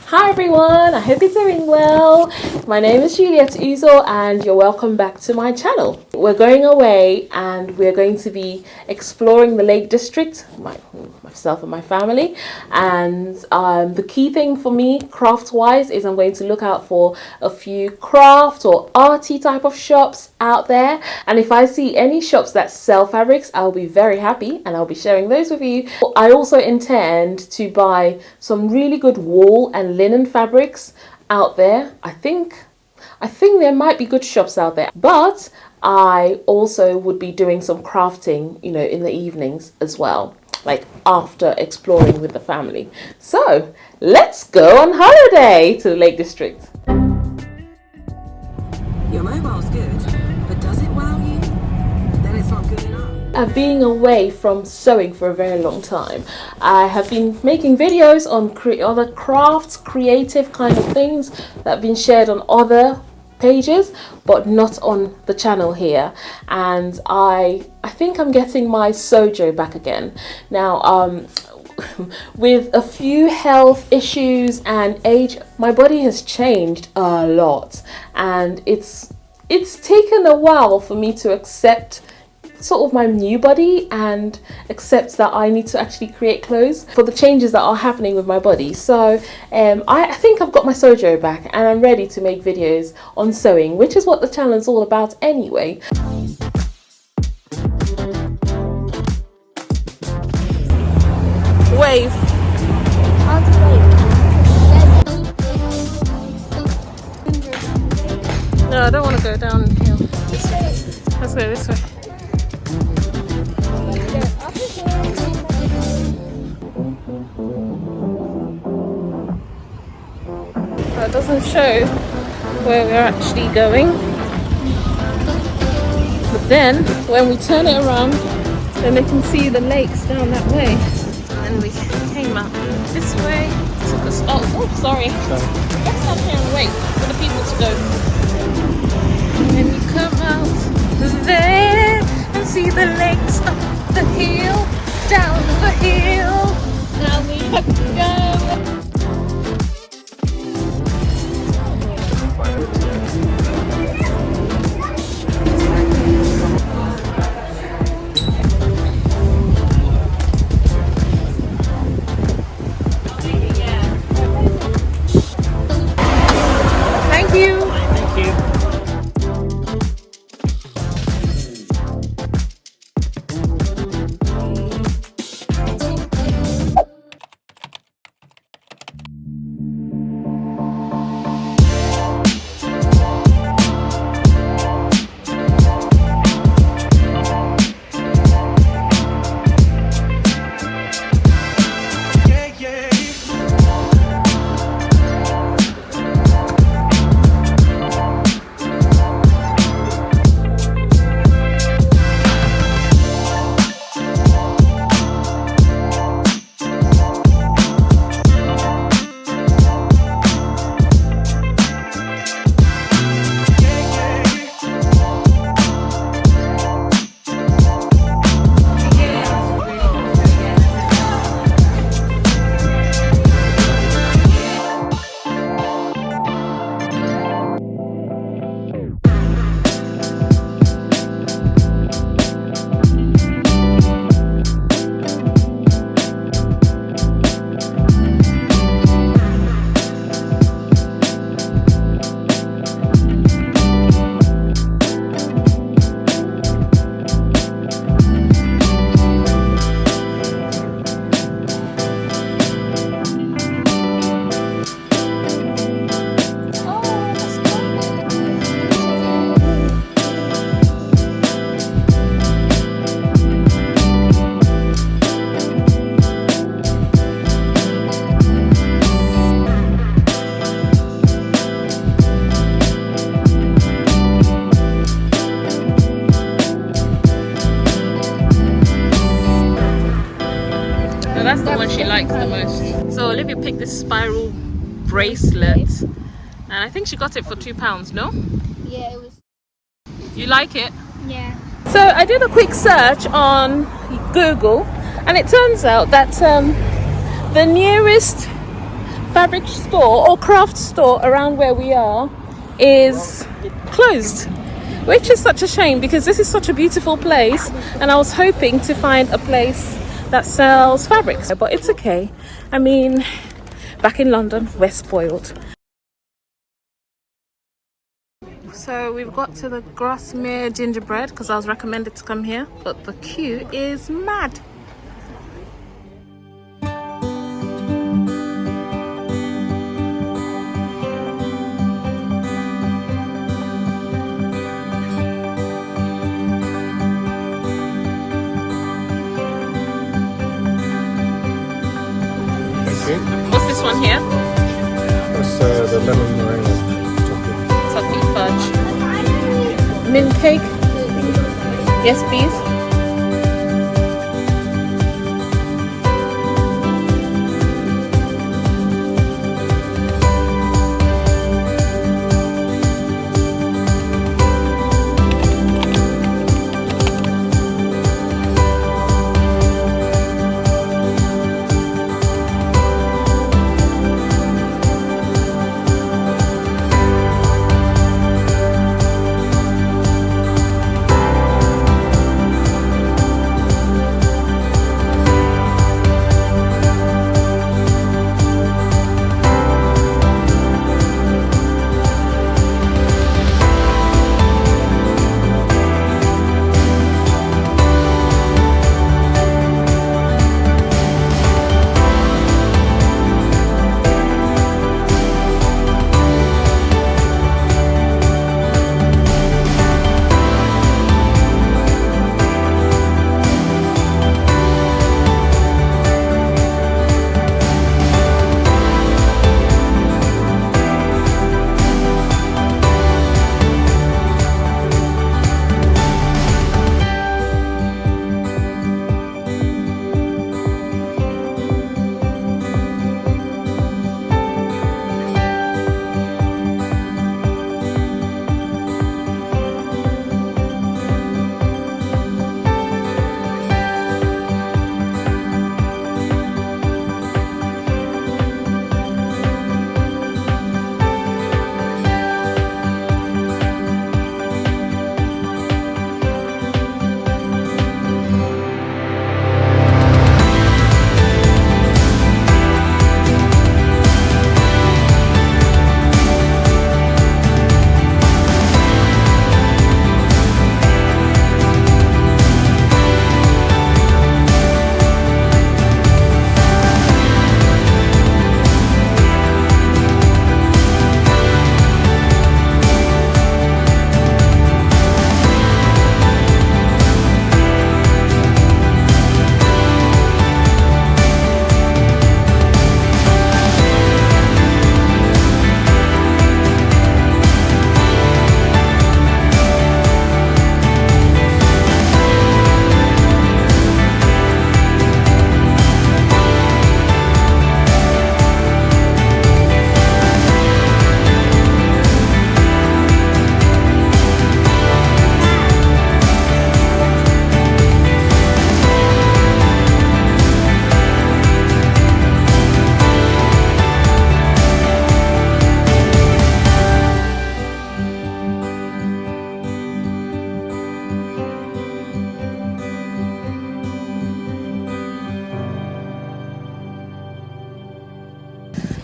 Hi everyone, I hope you're doing well. My name is Juliet Uzor and you're welcome back to my channel. We're going away and we're going to be exploring the Lake District, myself and my family. And the key thing for me, craft-wise, is I'm going to look out for a few craft or arty type of shops out there. And if I see any shops that sell fabrics, I'll be very happy and I'll be sharing those with you. I also intend to buy some really good wool and linen fabrics out there. I think there might be good shops out there, but I also would be doing some crafting, in the evenings as well, like after exploring with the family. So let's go on holiday to the Lake District. Your mobile's good, but does it wow you? Then it's not good enough. I've been away from sewing for a very long time. I have been making videos on other crafts, creative kind of things that have been shared on other pages, but not on the channel here. And I think I'm getting my sojo back again. Now, with a few health issues and age, my body has changed a lot, and it's taken a while for me to accept sort of my new body and accept that I need to actually create clothes for the changes that are happening with my body. So I think I've got my sojo back and I'm ready to make videos on sewing, which is what the channel is all about anyway. Wave. No, I don't want to go downhill. This way. Let's go this way. That doesn't show where we're actually going. But then, when we turn it around, then we can see the lakes down that way. And we came out this way. Took us. Oh, sorry. Let's stand here and wait for the people to go. And then you come out there and see the lakes up the hill, down the hill. Now we have to go. That's the one she likes the most. So Olivia picked this spiral bracelet and I think she got it for £2, no? Yeah, it was. You like it? Yeah. So I did a quick search on Google and it turns out that the nearest fabric store or craft store around where we are is closed, which is such a shame because this is such a beautiful place and I was hoping to find a place that sells fabrics, but it's okay. I mean, back in London, we're spoiled. So we've got to the Grasmere gingerbread because I was recommended to come here, but the queue is mad. What's this one here? That's the lemon meringue chocolate. Toffee fudge. Mint cake. Yes, please.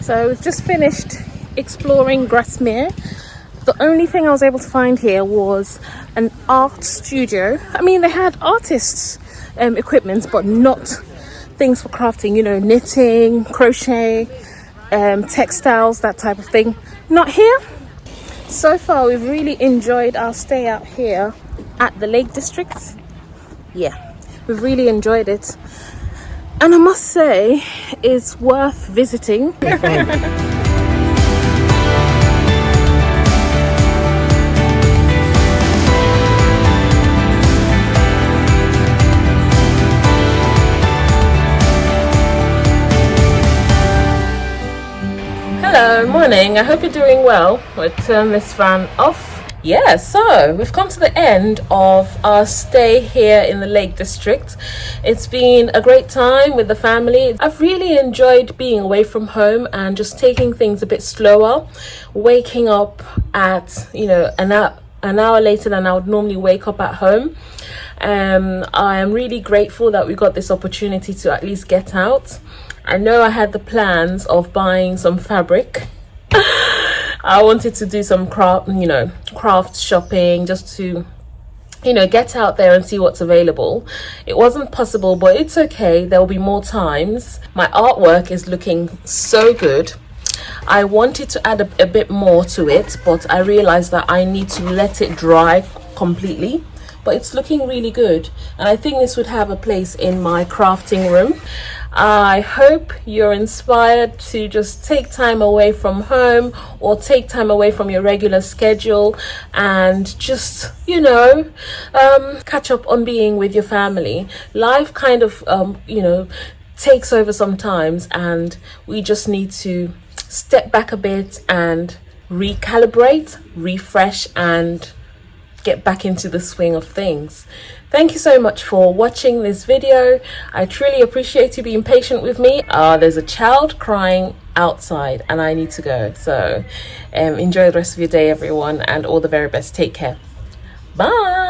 So we've just finished exploring Grasmere. The only thing I was able to find here was an art studio. I mean, they had artists' equipment, but not things for crafting, you know, knitting, crochet, textiles, that type of thing. Not here. So far, we've really enjoyed our stay out here at the Lake District. Yeah, we've really enjoyed it. And I must say, it's worth visiting. Hello, morning. I hope you're doing well. We'll turn this fan off Yeah, so we've come to the end of our stay here in the Lake District. It's been a great time with the family. I've really enjoyed being away from home and just taking things a bit slower, waking up at, an hour later than I would normally wake up at home. I am really grateful that we got this opportunity to at least get out. I know I had the plans of buying some fabric. I wanted to do some craft shopping, just to get out there and see what's available. It wasn't possible, but it's okay. There will be more times. My artwork is looking so good. I wanted to add a bit more to it, but I realized that I need to let it dry completely. But it's looking really good, and I think this would have a place in my crafting room. I hope you're inspired to just take time away from home or take time away from your regular schedule and just catch up on being with your family. Life kind of takes over sometimes, and we just need to step back a bit and recalibrate, refresh, and get back into the swing of things. Thank you so much for watching this video. I truly appreciate you being patient with me. There's a child crying outside and I need to go. So enjoy the rest of your day, everyone, and all the very best. Take care. Bye.